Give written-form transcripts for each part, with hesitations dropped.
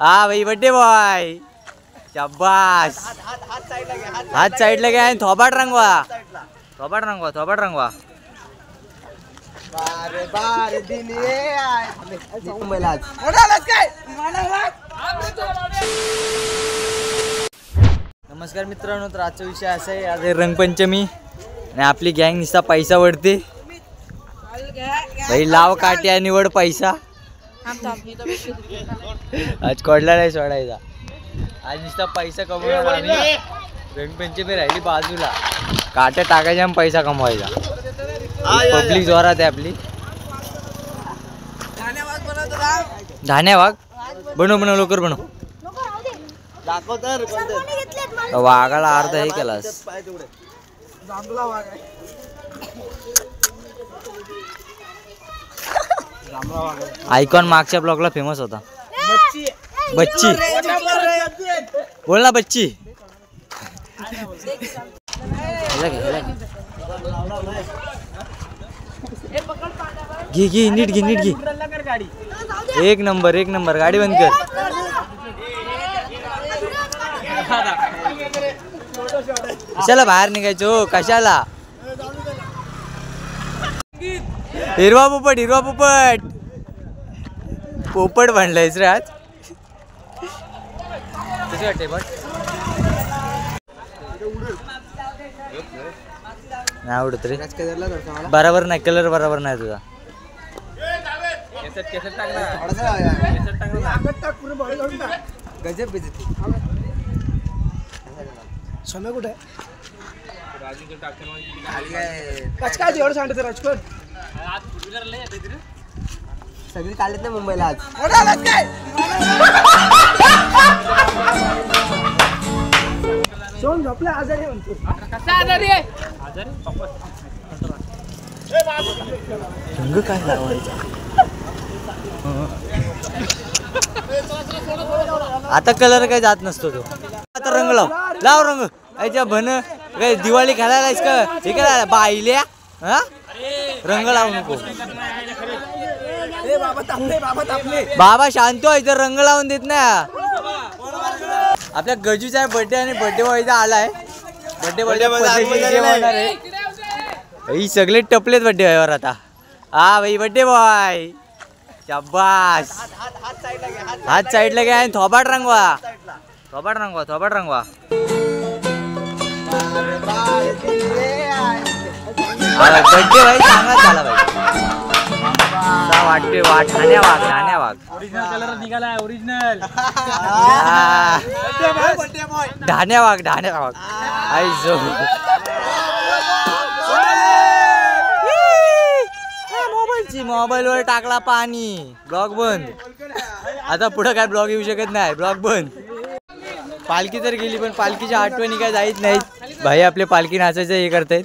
हा भाई birthday boy शाबाश हात साईडला घ्या आणि थोबाड रंगवा थोबाड रंगवा थोबाड रंगवा नमस्कार मित्रांनो तर आजचा विषय असा आहे आज रंगपंचमी आणि आपली गँग नुसता पैसा वडते भाई लाव काट्या निवड पैसा आज कोडला नाही सोडायचा आज नुसता पैसा कमवणार आम्ही रंगपंचमी राहिली बाजूला काट्या टाकायच्या आणि पैसा कमवायचा पब्लिक जोरात आहे आपली धान्या वाघ बनव लवकर बनव वाघाला अर्धा हे केलास आयकॉन मागच्या ब्लॉगला फेमस होता बच्ची बोल ना बच्ची घे नीट घे एक नंबर गाडी बंद कर कशाला बाहेर निघायचो कशाला हिरवा पोपट पोपट म्हणलायस रे आज कशी वाटते बट नाही आवडत रे बरोबर नाही कलर बरोबर नाही तुझा गजब समय कुठे सगळी काढलेत ना मुंबईला आज झोपला आजारी म्हणतो रंग काय लावायचा आता कलर काय जात नसतो तो आता रंग लाव रंग याच्या भन काय दिवाळी खेळायलायस का हे काय बाईल्या हा रंग लावू नको बाबा शांत हो इथं रंग लावून देत ना आपल्या गजूचा बर्थडे आणि बर्थडे बॉयचा आलाय बर्थडे होणार आहे ही सगळे टपलेत बर्थडे बॉयवर आता हा भाई बर्थडे बॉय शाबाश हात साईडला घ्या आणि थोबाड रंगवा थोबाड रंगवा बर्थडे भाई चांगलाच झाला भाई वाटते ठाण्या वाघ ओरिजिनल कलर निघालाय ओरिजिनल ठाण्या वाघ मोबाईल वर टाकला पाणी ब्लॉग बंद आता पुढे काय ब्लॉग येऊ शकत नाही ब्लॉग बंद पालखी तर गेली पण पालखीच्या आठवणी काय जायच नाहीत भाई आपले पालखी नाचायचं हे करतायत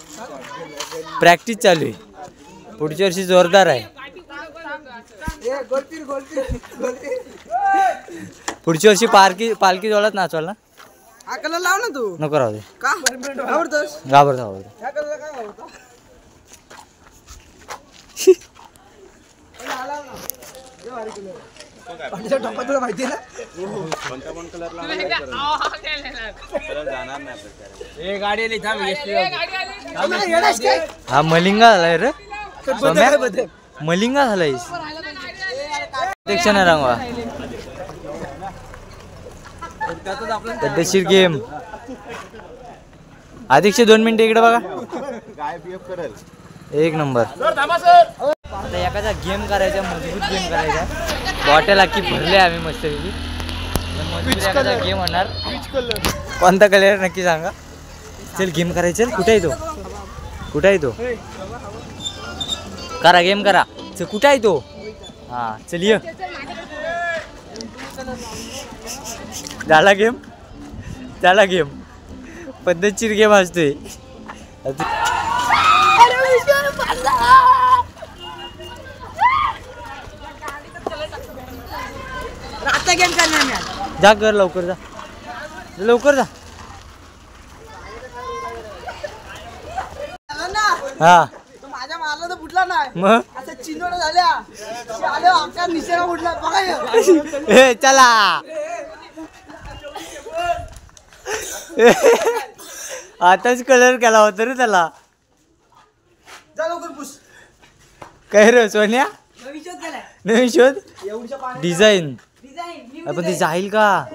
प्रॅक्टिस चालू आहे पुढच्या वर्षी जोरदार आहे पुढच्या वर्षी पालखी जोरात नाचवाल ना लाव ना तू नको राहू दे घाबरतो माहिती हा मलिंगा झालाय रे मलिंगा झालाय अध्यक्ष नाही रंगवा पद्धतशीर गेम अध्यक्ष 2 मिनिटं इकडे बघा एक नंबर आता एखादा गेम करायचा मजबूत गेम करायचा बॉटल अख्खी भरले आम्ही मस्तपैकी एखादा गेम होणार कोणता कलर नक्की सांगा चल गेम करायचं कुठे आहे तो करा गेम करा चल कुठे आहे तो हा चल ये झाला गेम पद्धतशीर गेम असतोय गेम करणार जा कर लवकर जा हा माझ्या मारला तर फुटला नाही मग असं चिनोड झाल्या आले आकार निशाणा फुटला बघा चला आताच कलर केला होता रे त्याला. काय रे सोन्या नवीन शोध डिझाईन. पण ते जाईल का?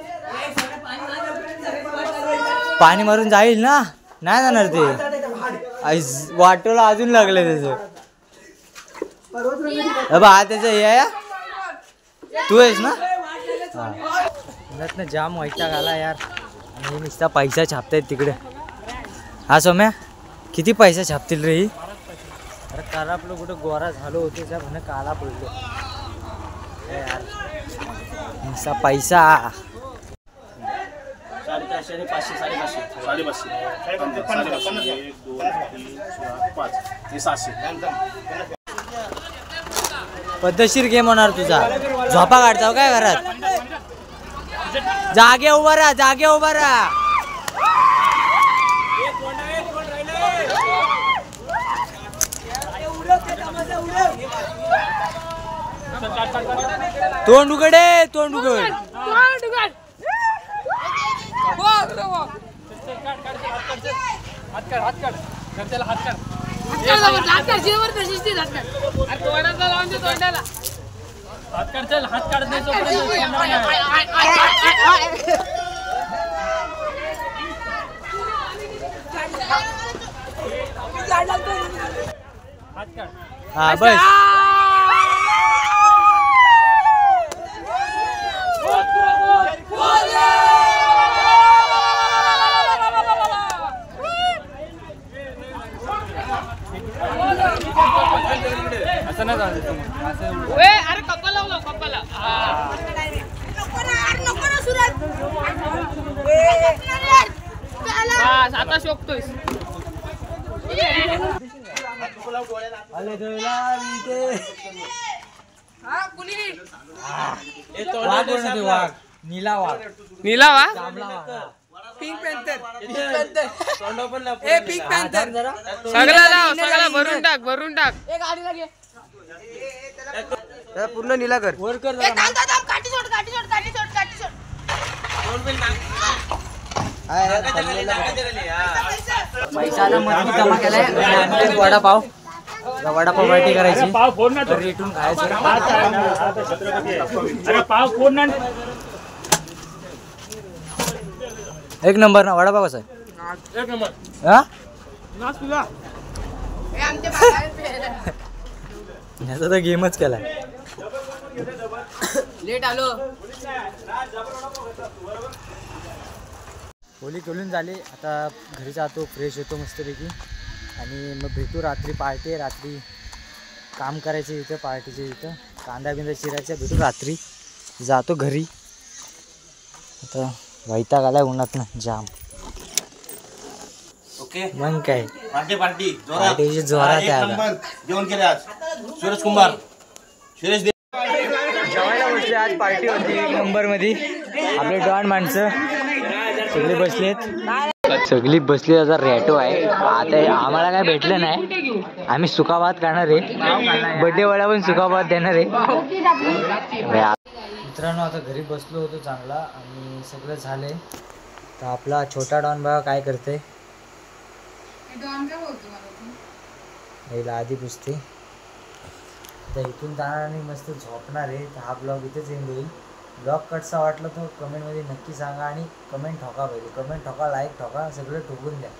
पाणी मारून जाईल ना? नाही जाणार ते. वाटोला अजून लागलं त्याचं. हा त्याचं हे आहे. तू आहेस ना? जाम वैताग आला यार. आणि नुसता पैसा छापतायत तिकडे. हा सौम्या किती पैसा छापतील रे? अरे काल आपलं कुठं गोरा झालो होतो त्या म्हणे काला पडलो यार. नुसता पैसा. 450 500 550 700 पद्धतशीर गेम होणार तुझा. झोपा काढताव काय घरात? जागे उभा राहा, जागे उभा राहा. तोंड उघडे, तोंड उघड. हा बस. अरे कप्पा लावला कप्पाला. आता शोकतोय. वाघ नीला वाघ. नीला वाघ. Pink panther. ए पिंक पॅन्थर. सगळा लाव, सगळा भरून टाक, भरून टाक. पूर्ण नीला कर. वर कर. पैसा जमा केलाय. वडापाव वडापाव पार्टी करायची. रेटून खायचं. एक नंबर ना वडापाव कसा आहे? एक नंबर. हा याचा तर गेमच केलाय. लेट आलो. होली खेळून झाली. आता घरी जातो, फ्रेश होतो मस्तपैकी आणि मग भेटू. रात्री पार्टी आहे. रात्री काम करायचं इथं पार्टीच्या इथं. कांदा बिंदा चिरायचा. भेटू रात्री. जातो घरी. आता वैताग आलाय उन्हात ना जाम. ओके मग काय पार्टी पार्टीची जोरात आहे आता. जेवण केले आज सुरेश कुंभार सुरेश जेवायला बसले. आज पार्टी होती एक नंबर मध्ये. आपले डॉन माणसं सगळे बसलेत. सगळी बसली. आता रॅटो आहे. आता आम्हाला काय भेटलं नाही. आम्ही सुकाभात खाणार आहे. बर्थडे वाला पण सुकाभात देणार आहे. मित्रांनो आता घरी बसलो होतो चांगला आणि सगळं झालंय. तर आपला छोटा डॉन बघा काय करते. याला आधी पुसते. तर इथून जाणार आणि मस्त झोपणार आहे. तर हा ब्लॉग इथेच एंड होईल. ब्लॉग कसा वाटला तो कमेंटमध्ये नक्की सांगा आणि कमेंट ठोका पाहिजे. कमेंट ठोका, लाईक ठोका, सगळं ठोकून द्या.